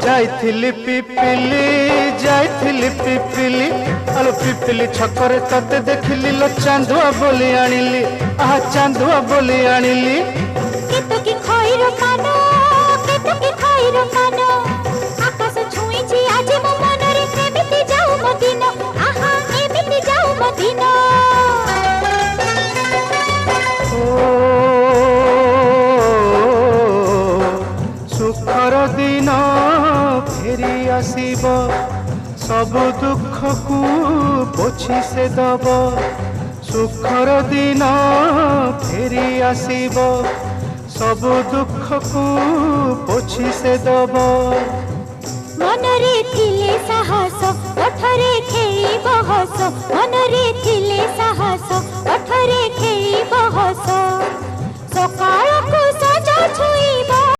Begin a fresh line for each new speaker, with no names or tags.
जाइथिली पिपिली जाइथिली पिपिली आलो पिपिली छकरे तते देखिली लो चांदुआ बोली आनिली आहा चांदुआ बोली आनिली
केतो की खइरो कानो केतो की खइरो कानो आकाश छुईची आज मो मनरे एमिति जाऊ मो दिन आहा एमिति जाऊ मो दिन
सुखर दिन फेरी आसीब सब दुख को पोछि से दब सुखर दिन फेरी आसीब सब दुख को पोछि से दब
मनरे थिले साहस ओठरे खेई बहस मनरे थिले साहस ओठरे खेई बहस सकाळ को सजा छुईब